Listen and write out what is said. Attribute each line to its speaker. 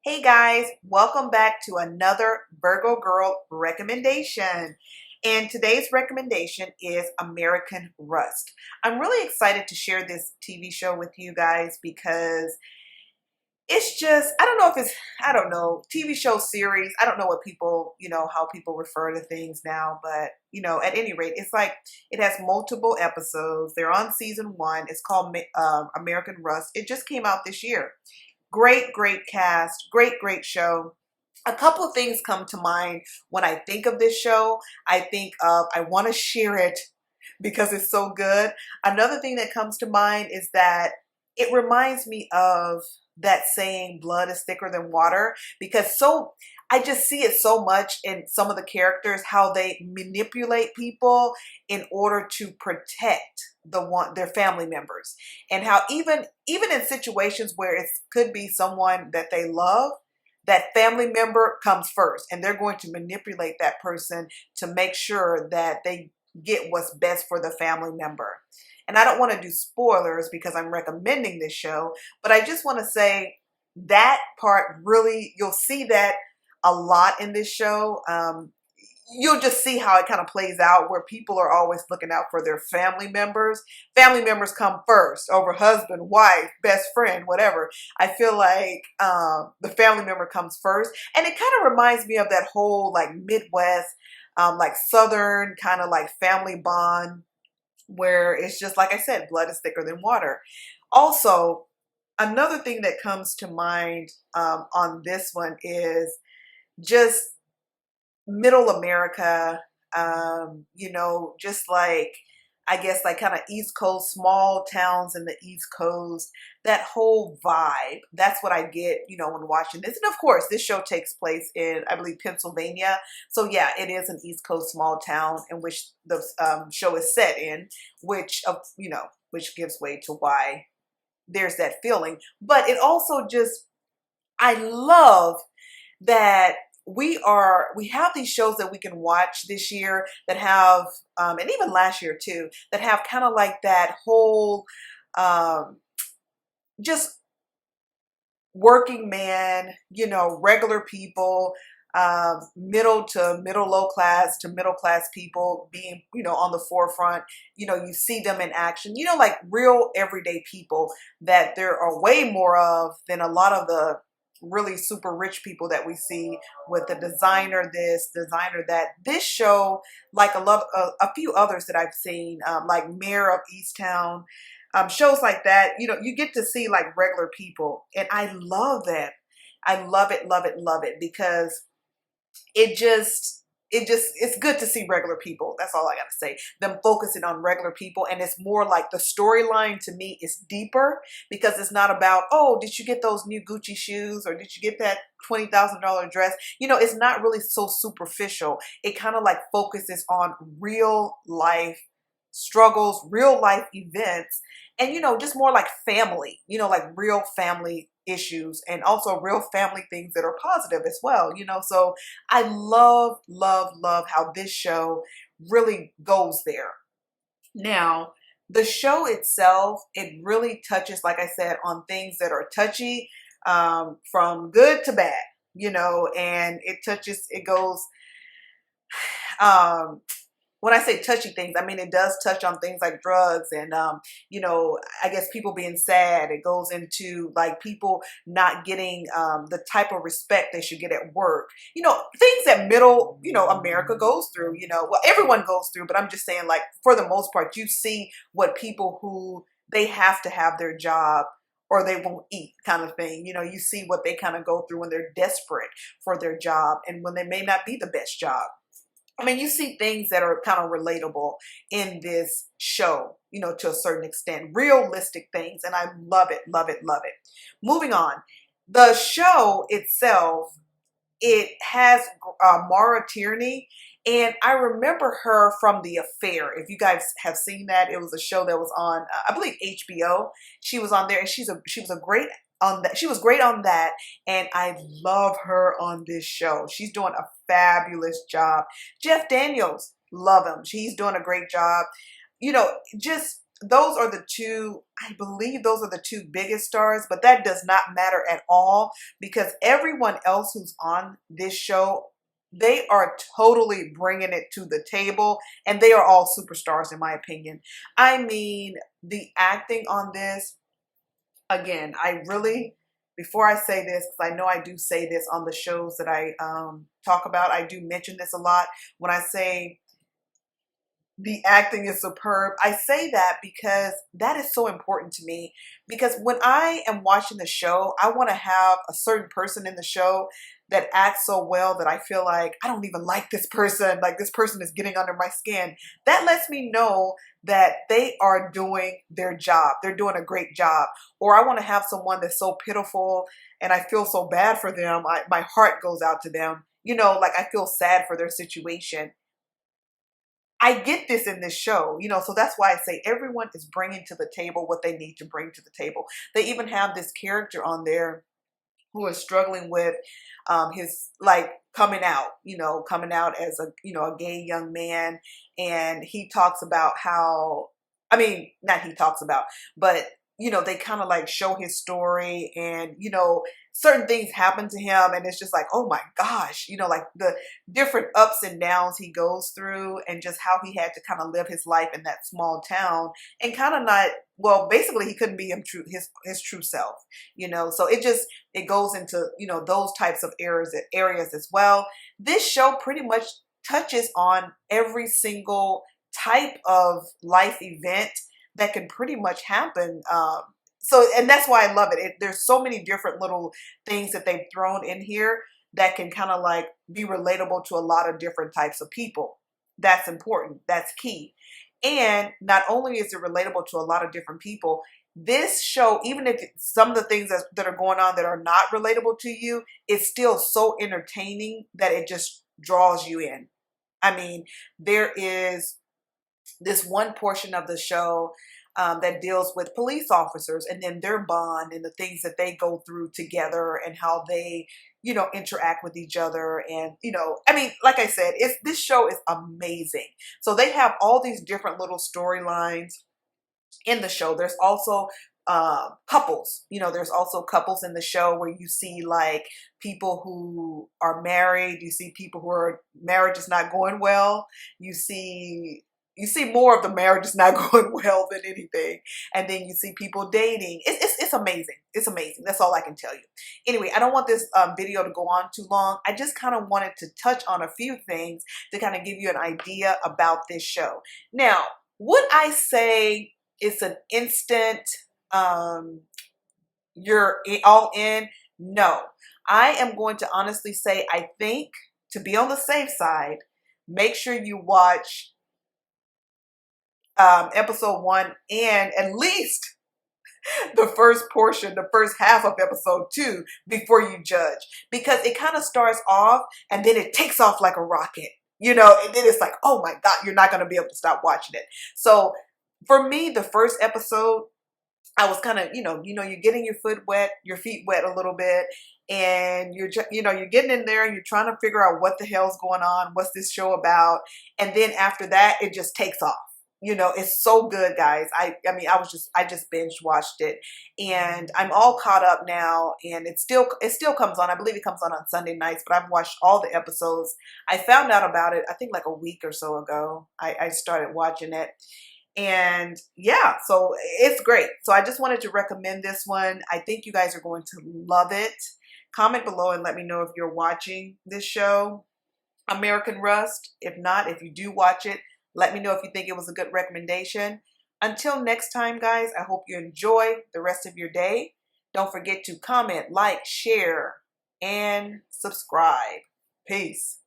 Speaker 1: Hey guys, welcome back to another Virgo Girl recommendation. And today's recommendation is American Rust. I'm really excited to share this TV show with you guys because it's just, I don't know, TV show series. I don't know what people, how people refer to things now, but, at any rate, it's like it has multiple episodes. They're on season 1. It's called American Rust. It just came out this year. Great cast, great show. A couple of things come to mind when I think of this show. I think of, I want to share it because it's so good. Another thing that comes to mind is that it reminds me of that saying, blood is thicker than water, because I just see it so much in some of the characters, how they manipulate people in order to protect their family members, and how even in situations where it could be someone that they love, that family member comes first, and they're going to manipulate that person to make sure that they get what's best for the family member. And I don't want to do spoilers because I'm recommending this show, but I just want to say that part really, you'll see that a lot in this show. You'll just see how it kind of plays out, where people are always looking out for their family members. Family members come first over husband, wife, best friend, whatever. I feel like the family member comes first. And it kind of reminds me of that whole like Midwest, like Southern kind of like family bond, where it's just, like I said, blood is thicker than water. Also, another thing that comes to mind on this one is just middle America, just like, I guess, like kind of East Coast, small towns in the East Coast, that whole vibe. That's what I get, when watching this. And of course, this show takes place in, I believe, Pennsylvania. So yeah, it is an East Coast small town in which the show is set in, which gives way to why there's that feeling. But it also just, I love that we have these shows that we can watch this year that have, and even last year too, that have kind of like that whole, just working man, regular people, middle to middle low class to middle class people being, on the forefront. You see them in action, like real everyday people that there are way more of than a lot of the really super rich people that we see with the designer this, designer that. This show, like a few others that I've seen, like Mayor of Easttown, shows like that, you get to see like regular people, and I love that. I love it because it's good to see regular people. That's all I gotta say. Them focusing on regular people, and it's more like the storyline to me is deeper, because it's not about, oh, did you get those new Gucci shoes, or did you get that $20,000 dress? It's not really so superficial. It kind of like focuses on real life struggles, real life events, and just more like family, like real family issues, and also real family things that are positive as well, so I love how this show really goes there. Now, the show itself, it really touches, like I said, on things that are touchy, from good to bad, and it goes, when I say touchy things, I mean, it does touch on things like drugs and, I guess people being sad. It goes into like people not getting the type of respect they should get at work. Things that middle, America goes through, well, everyone goes through, but I'm just saying, like, for the most part, you see what people who they have to have their job or they won't eat kind of thing. You see what they kind of go through when they're desperate for their job and when they may not be the best job. I mean, you see things that are kind of relatable in this show, to a certain extent, realistic things. And I love it. Moving on. The show itself, it has Maura Tierney, and I remember her from The Affair. If you guys have seen that, it was a show that was on, I believe, HBO. She was on there, and she was great on that. She was great on that, and I love her on this show. She's doing a fabulous job. Jeff Daniels, love him. He's doing a great job. Just those are the two, I believe those are the two biggest stars, but that does not matter at all because everyone else who's on this show, they are totally bringing it to the table and they are all superstars in my opinion. I mean, the acting on this, again, I really, before I say this, because I know I do say this on the shows that I talk about, I do mention this a lot when I say the acting is superb. I say that because that is so important to me. Because when I am watching the show, I want to have a certain person in the show that acts so well that I feel like I don't even like this person. Like this person is getting under my skin. That lets me know that they are doing their job. They're doing a great job. Or I want to have someone that's so pitiful and I feel so bad for them. My heart goes out to them. You know, like I feel sad for their situation. I get this in this show, you know, so that's why I say everyone is bringing to the table what they need to bring to the table. They even have this character on there who is struggling with his like coming out as a, you know, a gay young man. And he talks about how, I mean, not he talks about, but you know, they kind of like show his story and, you know, certain things happen to him and it's just like, oh my gosh, you know, like the different ups and downs he goes through and just how he had to kind of live his life in that small town and kind of not, well, basically he couldn't be his true self, you know, so it goes into, you know, those types of areas as well. This show pretty much touches on every single type of life event that can pretty much happen. And that's why I love it. There's so many different little things that they've thrown in here that can kind of like be relatable to a lot of different types of people. That's important. That's key. And not only is it relatable to a lot of different people, this show, even if some of the things that are going on that are not relatable to you, it's still so entertaining that it just draws you in. I mean, there is this one portion of the show that deals with police officers and then their bond and the things that they go through together and how they, you know, interact with each other. And, you know, I mean, like I said, this show is amazing. So they have all these different little storylines in the show. There's also couples, you know, there's also couples in the show where you see like people who are married, you see people who are marriage is not going well, you see more of the marriage is not going well than anything. And then you see people dating. It's amazing. It's amazing. That's all I can tell you. Anyway, I don't want this video to go on too long. I just kind of wanted to touch on a few things to kind of give you an idea about this show. Now, would I say it's an instant, you're all in? No. I am going to honestly say, I think to be on the safe side, make sure you watch episode 1 and at least the first portion, the first half of episode 2 before you judge, because it kind of starts off and then it takes off like a rocket, you know, and then it's like, oh my God, you're not going to be able to stop watching it. So for me, the first episode, I was kind of, you're getting your feet wet a little bit, and you're getting in there and you're trying to figure out what the hell's going on, what's this show about, and then after that, it just takes off. You know, it's so good, guys. I just binge watched it, and I'm all caught up now. And it still comes on. I believe it comes on Sunday nights, but I've watched all the episodes. I found out about it, I think, like a week or so ago. I started watching it. And yeah, so it's great. So I just wanted to recommend this one. I think you guys are going to love it. Comment below and let me know if you're watching this show, American Rust. If not, if you do watch it, let me know if you think it was a good recommendation. Until next time, guys, I hope you enjoy the rest of your day. Don't forget to comment, like, share, and subscribe. Peace.